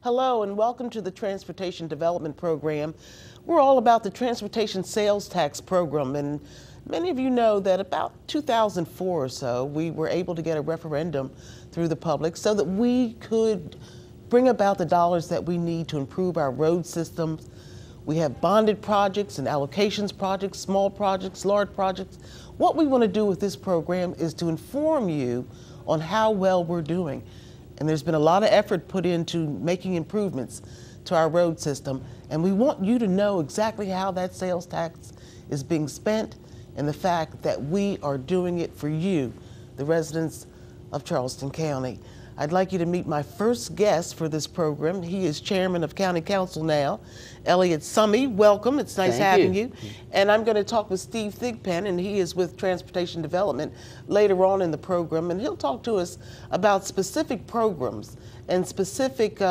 Hello and welcome to the Transportation Development Program. We're all about the Transportation Sales Tax Program, and many of you know that about 2004 or so we were able to get a referendum through the public so that we could bring about the dollars that we need to improve our road systems. We have bonded projects and allocations projects, small projects, large projects. What we want to do with this program is to inform you on how well we're doing. And there's been a lot of effort put into making improvements to our road system. And we want you to know exactly how that sales tax is being spent and the fact that we are doing it for you, the residents of Charleston County. I'd like you to meet my first guest for this program. He is chairman of County Council now, Elliott Summey. Welcome, it's nice having you. And I'm going to talk with Steve Thigpen, and he is with Transportation Development later on in the program, and he'll talk to us about specific programs and specific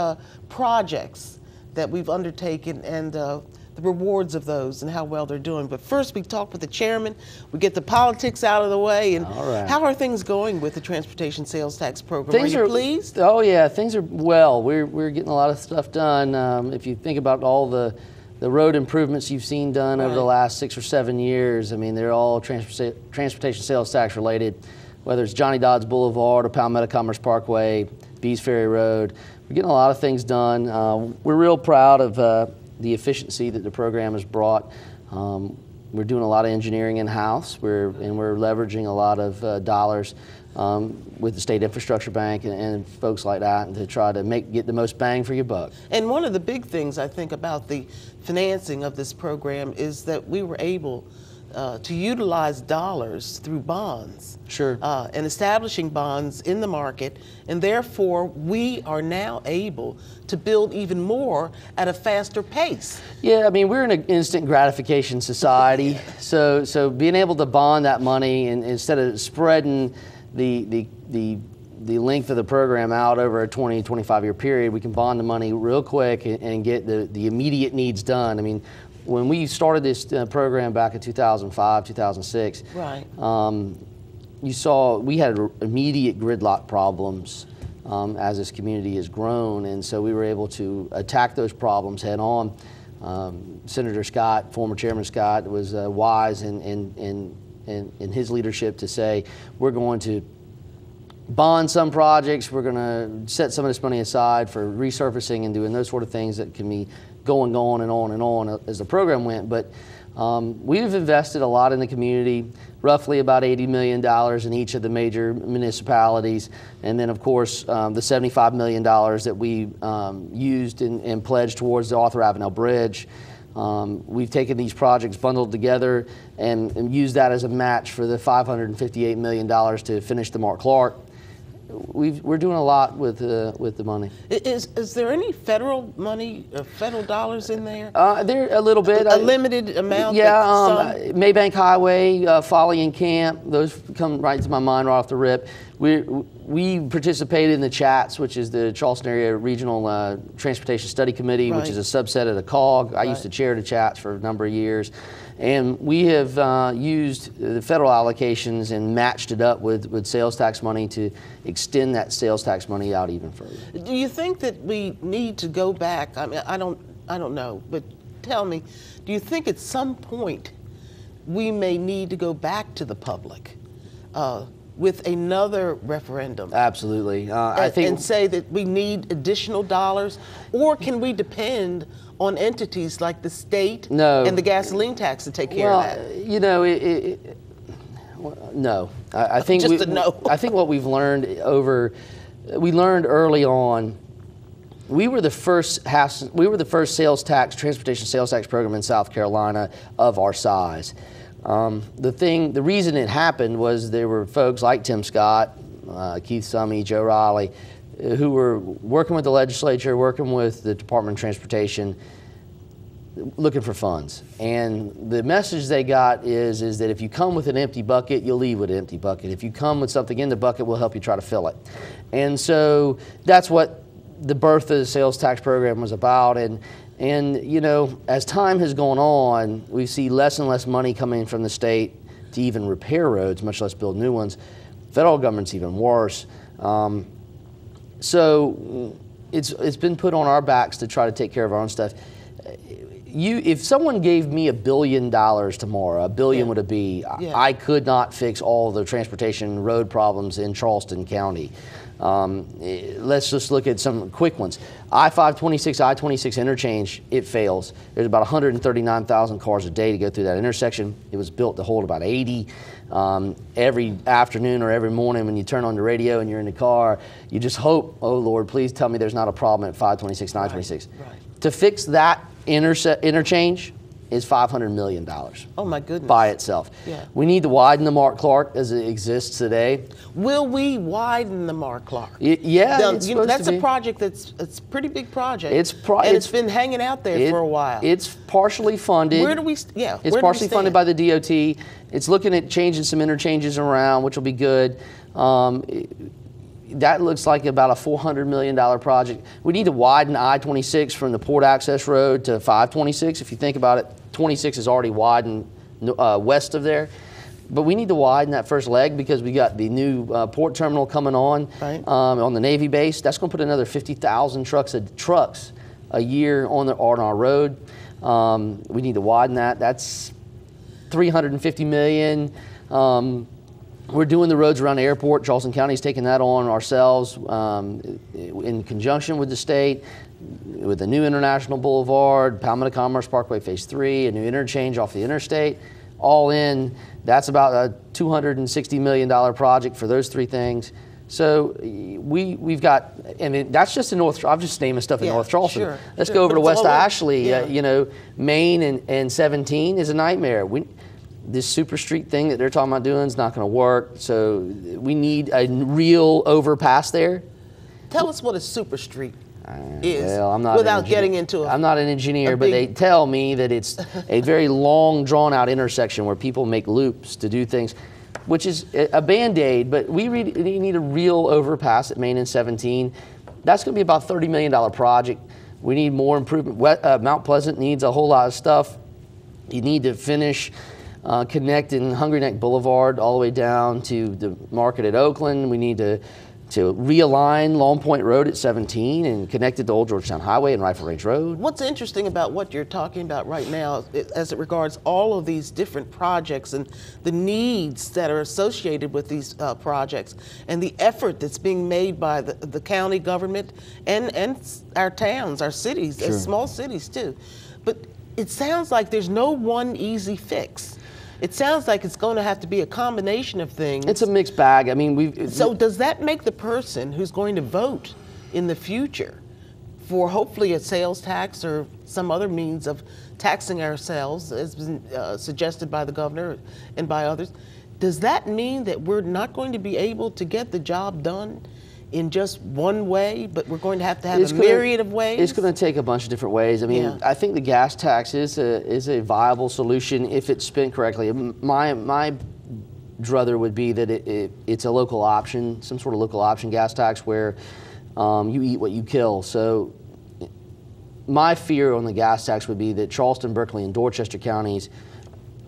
projects that we've undertaken and the rewards of those and how well they're doing. But first we talk with the chairman, we get the politics out of the way, and how are things going with the Transportation Sales Tax Program? Are you pleased? Oh yeah, things are well. We're getting a lot of stuff done. If you think about all the road improvements you've seen done over the last 6 or 7 years, I mean, they're all transportation sales tax related, whether it's Johnny Dodds Boulevard or Palmetto Commerce Parkway, Bees Ferry Road. We're getting a lot of things done. We're real proud of the efficiency that the program has brought. We're doing a lot of engineering in-house, we're leveraging a lot of dollars with the State Infrastructure Bank and folks like that to try to get the most bang for your buck. And one of the big things I think about the financing of this program is that we were able to utilize dollars through bonds. Sure. And establishing bonds in the market, and therefore we are now able to build even more at a faster pace. Yeah, I mean, we're in an instant gratification society, so being able to bond that money and instead of spreading the length of the program out over a 20-25 year period, we can bond the money real quick and get the immediate needs done. I mean, when we started this program back in 2005, 2006, you saw we had immediate gridlock problems as this community has grown, and so we were able to attack those problems head on. Senator Scott, former Chairman Scott, was wise in his leadership to say, we're going to bond some projects, we're going to set some of this money aside for resurfacing and doing those sort of things that can be going on and on and on as the program went. But we've invested a lot in the community, roughly about $80 million in each of the major municipalities. And then, of course, the $75 million that we used and pledged towards the Arthur Avenel Bridge. We've taken these projects bundled together and used that as a match for the $558 million to finish the Mark Clark. We're doing a lot with the money. Is there any federal money, federal dollars in there? There a little bit. A limited amount? Yeah, Maybank Highway, Folly and Camp, those come right to my mind right off the rip. We participated in the CHATS, which is the Charleston Area Regional Transportation Study Committee, which is a subset of the COG. I used to chair the CHATS for a number of years. And we have used the federal allocations and matched it up with sales tax money to extend that sales tax money out even further. Do you think that we need to go back? I mean, I don't know, but tell me, do you think at some point we may need to go back to the public with another referendum? Absolutely. I think, and say that we need additional dollars, or can we depend on entities like the state and the gasoline tax to take care of that? You know, no. I think just a no. I think what we've learned we learned early on. We were the first transportation sales tax program in South Carolina of our size. The reason it happened was there were folks like Tim Scott, Keith Summey, Joe Riley, who were working with the legislature, working with the Department of Transportation, looking for funds. And the message they got is that if you come with an empty bucket, you'll leave with an empty bucket. If you come with something in the bucket, we'll help you try to fill it. And so that's what the birth of the sales tax program was about. And you know, as time has gone on, we see less and less money coming from the state to even repair roads, much less build new ones. Federal government's even worse. So it's been put on our backs to try to take care of our own stuff. If someone gave me $1 billion tomorrow, $1 billion would it be? Yeah. I could not fix all the transportation road problems in Charleston County. Let's just look at some quick ones. I-526, I-26 interchange, it fails. There's about 139,000 cars a day to go through that intersection. It was built to hold about 80. Every afternoon or every morning when you turn on the radio and you're in the car, you just hope, oh Lord, please tell me there's not a problem at 526 and I-26. Right. To fix that interchange is $500 million. Oh my goodness. By itself. Yeah. We need to widen the Mark Clark as it exists today. Will we widen the Mark Clark? Yeah, Now, it's you know, supposed that's to be. A project it's a pretty big project. And it's been hanging out there for a while. It's partially funded. Where do we? Yeah. It's partially funded by the DOT. It's looking at changing some interchanges around, which will be good. That looks like about a $400 million project. We need to widen I-26 from the Port Access Road to 526. If you think about it, 26 is already widened west of there. But we need to widen that first leg because we got the new port terminal coming on on the Navy base. That's going to put another 50,000 trucks a year on our road. We need to widen that. That's $350 million. We're doing the roads around the airport. Charleston County is taking that on ourselves in conjunction with the state, with the new International Boulevard, Palmetto Commerce Parkway Phase 3, a new interchange off the interstate. All in, that's about a $260 million project for those three things. So we've got, and that's just in North, I'm just naming stuff in North Charleston. Sure, Let's go over to West Ashley. Yeah. You know, Main and 17 is a nightmare. This super street thing that they're talking about doing is not going to work. So we need a real overpass there. Tell us what a super street is, well, I'm not without getting into it. I'm not an engineer, but they tell me that it's a very long, drawn-out intersection where people make loops to do things, which is a Band-Aid, but we need a real overpass at Main and 17. That's going to be about a $30 million project. We need more improvement. Mount Pleasant needs a whole lot of stuff. You need to finish connecting Hungry Neck Boulevard all the way down to the market at Oakland. We need to realign Long Point Road at 17 and connect it to Old Georgetown Highway and Rifle Range Road. What's interesting about what you're talking about right now as it regards all of these different projects and the needs that are associated with these projects and the effort that's being made by the county government and our towns, our cities, Sure. small cities too. But it sounds like there's no one easy fix. It sounds like it's going to have to be a combination of things. It's a mixed bag. I mean, So does that make the person who's going to vote in the future for hopefully a sales tax or some other means of taxing ourselves, as been suggested by the governor and by others, does that mean that we're not going to be able to get the job done in just one way, but we're going to have a myriad of ways? It's going to take a bunch of different ways. I mean, I think the gas tax is a viable solution if it's spent correctly. My druther would be that it's a local option, some sort of local option gas tax where you eat what you kill. So my fear on the gas tax would be that Charleston, Berkeley, and Dorchester counties,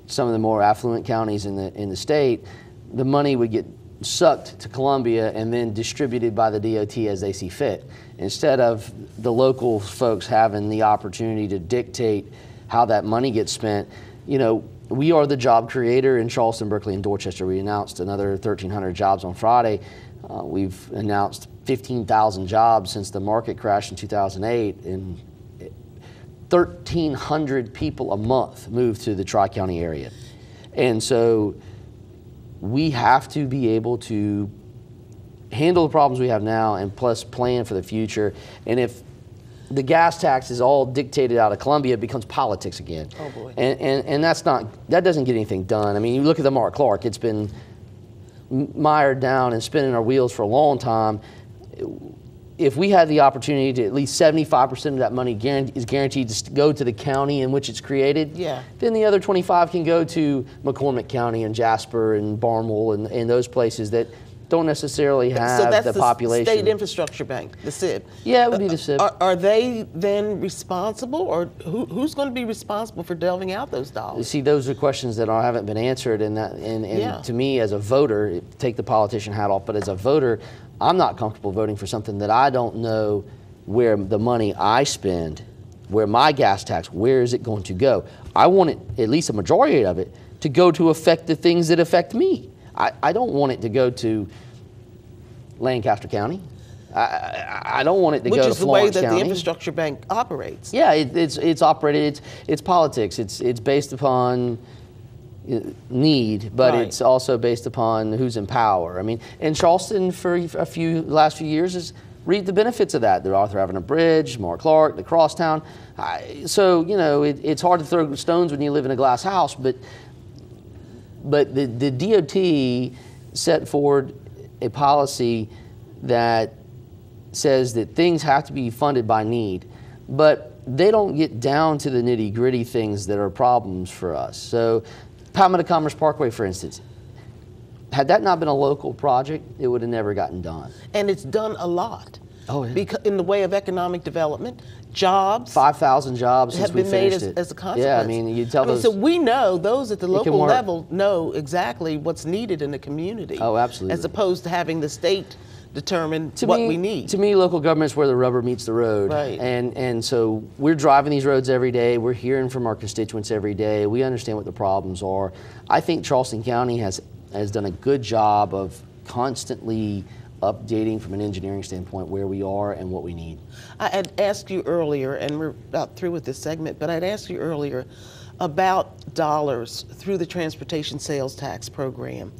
some of the more affluent counties in the state, the money would get sucked to Columbia and then distributed by the DOT as they see fit, instead of the local folks having the opportunity to dictate how that money gets spent. You know, we are the job creator in Charleston, Berkeley, and Dorchester. We announced another 1,300 jobs on Friday. We've announced 15,000 jobs since the market crashed in 2008, and 1,300 people a month move to the Tri-County area. And so we have to be able to handle the problems we have now and plus plan for the future. And if the gas tax is all dictated out of Columbia, it becomes politics again. Oh boy. And that doesn't get anything done. I mean, you look at the Mark Clark, it's been mired down and spinning our wheels for a long time. If we had the opportunity to at least 75% of that money is guaranteed to go to the county in which it's created, then the other 25 can go to McCormick County and Jasper and Barnwell and those places that don't necessarily have so that's the population. State Infrastructure Bank, the SIB. Yeah, it would be the SIB. Are they then responsible, or who's going to be responsible for delving out those dollars? See, those are questions that haven't been answered, and to me as a voter, take the politician hat off, but as a voter, I'm not comfortable voting for something that I don't know where the money I spend, where my gas tax, where is it going to go? I want it, at least a majority of it, to go to affect the things that affect me. I don't want it to go to Lancaster County. I don't want it to go to Florence County. Which is the way that the infrastructure bank operates. Yeah, it's operated, it's politics. It's based upon need, but Right. it's also based upon who's in power. I mean, in Charleston for last few years is reap the benefits of that. They're Arthur Avenue Bridge, Mark Clark, the Crosstown. So, you know, it's hard to throw stones when you live in a glass house, but the DOT set forward a policy that says that things have to be funded by need, but they don't get down to the nitty-gritty things that are problems for us. So Palmetto Commerce Parkway, for instance, had that not been a local project, it would have never gotten done. And it's done a lot. Oh, yeah. Because in the way of economic development, jobs 5,000 jobs since have we been made finished it. as a consequence. Yeah, I mean, you tell those. So we know those at the local work. level know exactly what's needed in the community. Oh, absolutely. As opposed to having the state determine To what me, we need. To me, local government's where the rubber meets the road. Right. And so we're driving these roads every day. We're hearing from our constituents every day. We understand what the problems are. I think Charleston County has done a good job of constantly updating from an engineering standpoint where we are and what we need. I had asked you earlier, and we're about through with this segment, but I'd asked you earlier about dollars through the transportation sales tax program.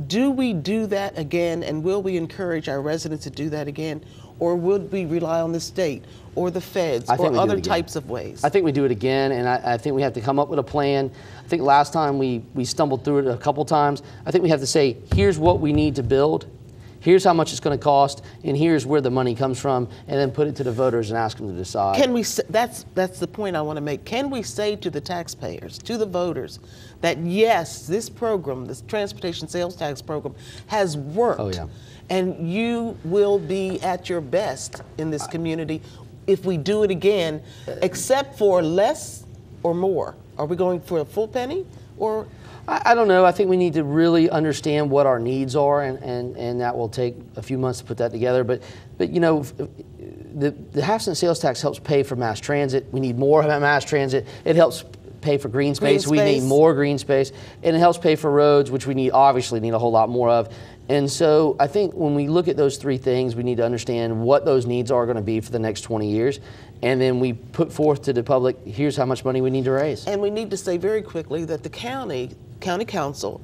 Do we do that again, and will we encourage our residents to do that again, or would we rely on the state or the feds or other types of ways? I think we do it again, and I think we have to come up with a plan. I think last time we stumbled through it a couple times. I think we have to say, here's what we need to build, here's how much it's going to cost, and here's where the money comes from, and then put it to the voters and ask them to decide. Can we? That's the point I want to make. Can we say to the taxpayers, to the voters, that yes, this program, this transportation sales tax program, has worked, Oh, yeah. and you will be at your best in this community if we do it again, except for less or more? Are we going for a full penny, or? I don't know. I think we need to really understand what our needs are, and that will take a few months to put that together. But you know, the half-cent sales tax helps pay for mass transit. We need more mass transit. It helps pay for green space. We need more green space, and it helps pay for roads, which we obviously need a whole lot more of. And so I think when we look at those three things, we need to understand what those needs are going to be for the next 20 years. And then we put forth to the public, here's how much money we need to raise. And we need to say very quickly that the county council,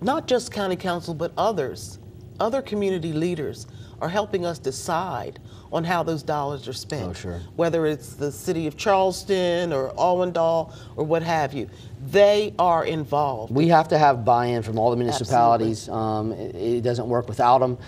not just county council, but other community leaders are helping us decide on how those dollars are spent. Oh, sure. Whether it's the city of Charleston or Allendale or what have you. They are involved. We have to have buy-in from all the municipalities. It doesn't work without them.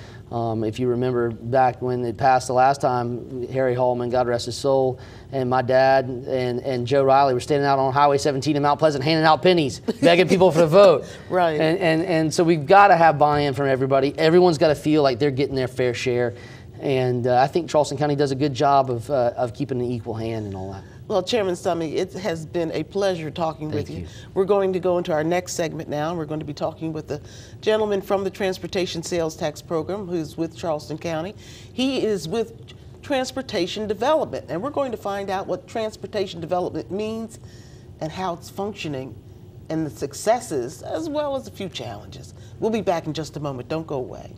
If you remember back when it passed the last time, Harry Hallman, God rest his soul, and my dad and Joe Riley were standing out on Highway 17 in Mount Pleasant handing out pennies, begging people for the vote. Right. And so we've got to have buy-in from everybody. Everyone's got to feel like they're getting their fair share. And I think Charleston County does a good job of keeping an equal hand and all that. Well, Chairman Summey, it has been a pleasure talking with you. Thank you. We're going to go into our next segment now. We're going to be talking with the gentleman from the Transportation Sales Tax Program who's with Charleston County. He is with Transportation Development, and we're going to find out what transportation development means and how it's functioning and the successes as well as a few challenges. We'll be back in just a moment. Don't go away.